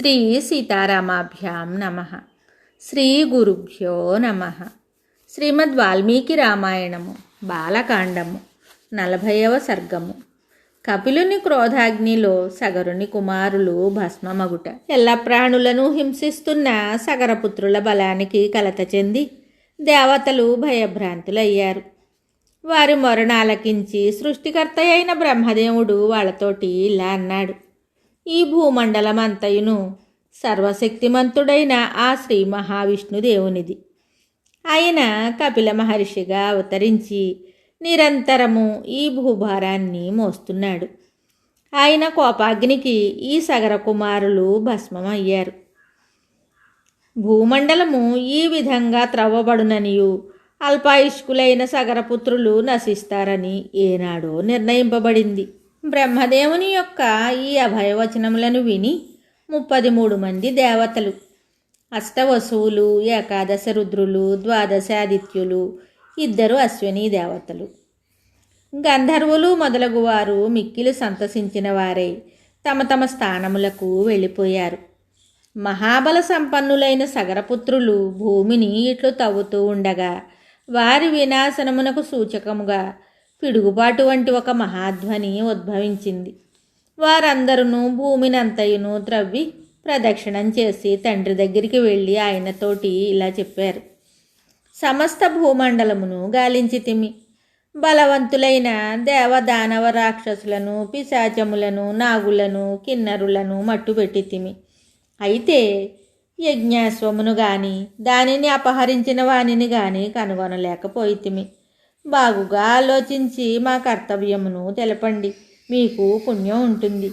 శ్రీ సీతారామాభ్యాం నమః. శ్రీ గురుభ్యో నమః. శ్రీమద్ వాల్మీకి రామాయణము బాలకాండము 40వ సర్గము. కపిలుని క్రోధాగ్నిలో సగరుని కుమారులు భస్మమగుట. ఎల్ల ప్రాణులను హింసిస్తున్న సగరపుత్రుల బలానికి కలత చెంది దేవతలు భయభ్రాంతులయ్యారు. వారి మొరణాలకించి సృష్టికర్త అయిన బ్రహ్మదేవుడు వాళ్ళతోటి ఇలా అన్నాడు: ఈ భూమండలమంతయును సర్వశక్తిమంతుడైన ఆ శ్రీ మహావిష్ణుదేవునిది. ఆయన కపిల మహర్షిగా అవతరించి నిరంతరము ఈ భూభారాన్ని మోస్తున్నాడు. ఆయన కోపాగ్నికి ఈ సగర కుమారులు భస్మమయ్యారు. భూమండలము ఈ విధంగా త్రవ్వబడుననియు అల్పాయుష్కులైన సగరపుత్రులు నశిస్తారని ఏనాడో నిర్ణయింపబడింది. బ్రహ్మదేవుని యొక్క ఈ అభయవచనములను విని 33 మంది దేవతలు, అష్టవసువులు, ఏకాదశ రుద్రులు, ద్వాదశాదిత్యులు, 2 అశ్విని దేవతలు, గంధర్వులు మొదలగువారు మిక్కిలి సంతసించిన వారై తమ తమ స్థానములకు వెళ్ళిపోయారు. మహాబల సంపన్నులైన సగరపుత్రులు భూమిని ఇట్లు తవ్వుతూ ఉండగా వారి వినాశనమునకు సూచకముగా పిడుగుపాటు వంటి ఒక మహాధ్వని ఉద్భవించింది. వారందరూ భూమినంతయును త్రవ్వి ప్రదక్షిణం చేసి తండ్రి దగ్గరికి వెళ్ళి ఆయనతోటి ఇలా చెప్పారు: సమస్త భూమండలమును గాలించితిమి. బలవంతులైన దేవదానవ రాక్షసులను, పిశాచములను, నాగులను, కిన్నరులను మట్టుపెట్టితిమి. అయితే యజ్ఞాశ్వమును గాని దానిని అపహరించిన వానిని గాని కనుగొనలేకపోయితిమి. బాగుగా ఆలోచించి మా కర్తవ్యమును తెలపండి, మీకు పుణ్యం ఉంటుంది.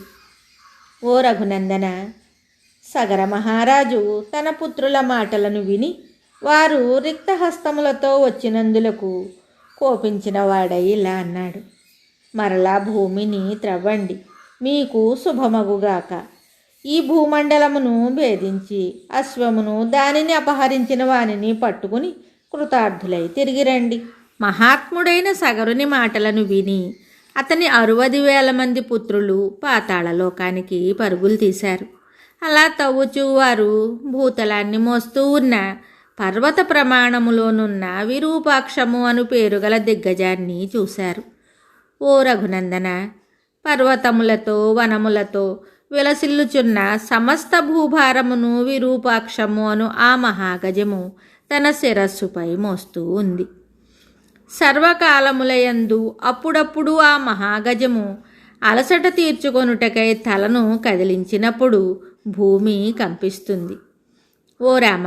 ఓ రఘునందన, సగర మహారాజు తన పుత్రుల మాటలను విని వారు రిక్తహస్తములతో వచ్చినందులకు కోపించిన వాడై ఇలా అన్నాడు: మరలా భూమిని త్రవ్వండి, మీకు శుభమగుగాక. ఈ భూమండలమును భేదించి అశ్వమును దానిని అపహరించిన వానిని పట్టుకుని కృతార్థులై తిరిగిరండి. మహాత్ముడైన సగరుని మాటలను విని అతని 60,000 మంది పుత్రులు పాతాళలోకానికి పరుగులు తీశారు. అలా తవ్వుచూ వారు భూతలాన్ని మోస్తూ ఉన్న పర్వత ప్రమాణములోనున్న విరూపాక్షము అను పేరుగల దిగ్గజాన్ని చూశారు. ఓ రఘునందన, పర్వతములతో వనములతో విలసిల్లుచున్న సమస్త భూభారమును విరూపాక్షము అను ఆ మహాగజము తన శిరస్సుపై మోస్తూ ఉంది. సర్వకాలములయందు అప్పుడప్పుడు ఆ మహాగజము అలసట తీర్చుకొనుటకై తలను కదిలించినప్పుడు భూమి కంపిస్తుంది. ఓ రామ,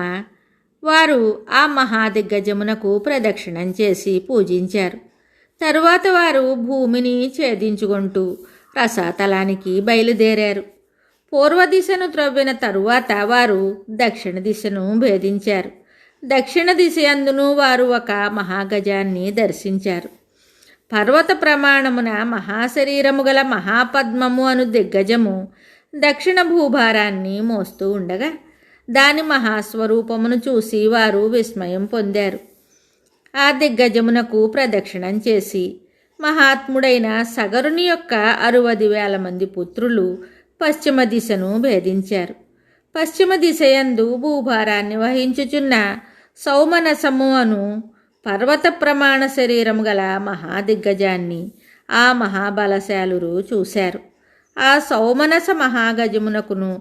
వారు ఆ మహాదిగ్గజమునకు ప్రదక్షిణం చేసి పూజించారు. తరువాత వారు భూమిని ఛేదించుకుంటూ రసాతలానికి బయలుదేరారు. పూర్వ దిశను త్రవ్విన తరువాత వారు దక్షిణ దిశను భేదించారు. దక్షిణ దిశ అందును వారు ఒక మహాగజాన్ని దర్శించారు. పర్వత ప్రమాణమున మహాశరీరము గల మహాపద్మము అను దిగ్గజము దక్షిణ భూభారాన్ని మోస్తూ ఉండగా దాని మహాస్వరూపమును చూసి వారు విస్మయం పొందారు. ఆ దిగ్గజమునకు ప్రదక్షిణం చేసి మహాత్ముడైన సగరుని యొక్క 60,000 మంది పుత్రులు పశ్చిమ దిశను భేదించారు. పశ్చిమ దిశయందు భూభారాన్ని వహించుచున్న సౌమనసము అను పర్వత ప్రమాణ శరీరము గల మహాదిగ్గజాన్ని ఆ మహాబలశాలురు చూశారు. ఆ సౌమనస మహాగజమునకును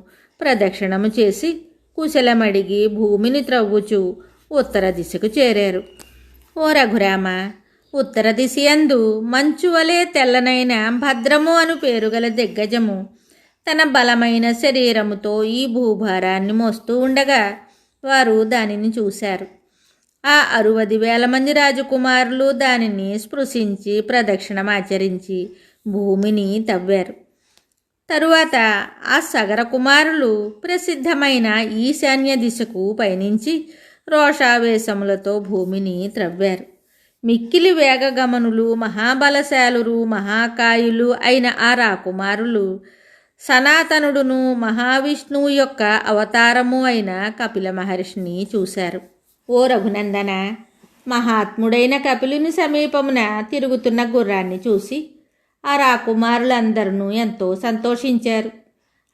ప్రదక్షిణము చేసి కుశలమడిగి భూమిని త్రవ్వుచు ఉత్తర దిశకు చేరారు. ఓ రఘురామ, ఉత్తర దిశయందు మంచు వలె తెల్లనైన భద్రము అను పేరుగల దిగ్గజము తన బలమైన శరీరముతో ఈ భూభారాన్ని మోస్తూ ఉండగా వారు దానిని చూశారు. ఆ 60,000 మంది రాజకుమారులు దానిని స్పృశించి ప్రదక్షిణమాచరించి భూమిని తవ్వారు. తరువాత ఆ సగర కుమారులు ప్రసిద్ధమైన ఈశాన్య దిశకు పయనించి రోషావేశములతో భూమిని త్రవ్వారు. మిక్కిలి వేగగమనులు, మహాబలశాలురు, మహాకాయులు అయిన ఆ రాకుమారులు సనాతనుడును మహావిష్ణువు యొక్క అవతారము అయిన కపిల మహర్షిని చూశారు. ఓ రఘునందన, మహాత్ముడైన కపిలుని సమీపమున తిరుగుతున్న గుర్రాన్ని చూసి ఆ రాకుమారులందరూ ఎంతో సంతోషించారు.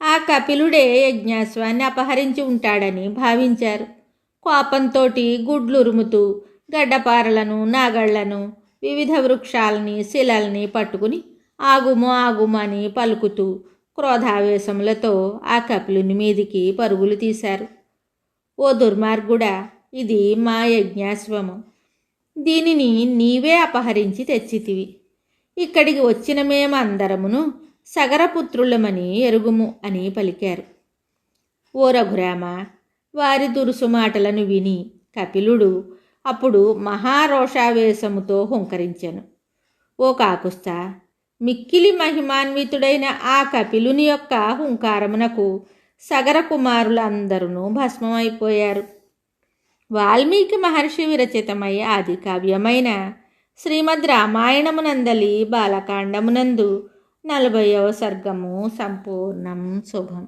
ఆ కపిలుడే యజ్ఞాశ్వాన్ని అపహరించి ఉంటాడని భావించారు. కోపంతోటి గుడ్లురుముతూ గడ్డపారలను, నాగళ్లను, వివిధ వృక్షాలని, శిలల్ని పట్టుకుని ఆగుము ఆగుము అని పలుకుతూ క్రోధావేశములతో ఆ కపిలుని మీదికి పరుగులు తీశారు. ఓ దుర్మార్గుడా, ఇది మా యజ్ఞాశ్వము. దీనిని నీవే అపహరించి తెచ్చితివి. ఇక్కడికి వచ్చిన మేమందరమును సగరపుత్రులమని ఎరుగుము అని పలికారు. ఓ రఘురామ, వారి దురుసు మాటలను విని కపిలుడు అప్పుడు మహారోషావేశముతో హుంకరించెను. ఓ కాకుస్తా, మిక్కిలి మహిమాన్వితుడైన ఆ కపిలుని యొక్క హుంకారమునకు సగర కుమారులందరూ భస్మమైపోయారు. వాల్మీకి మహర్షి విరచితమై ఆది కావ్యమైన శ్రీమద్ రామాయణమునందలి బాలకాండమునందు 40వ సర్గము సంపూర్ణం. శుభం.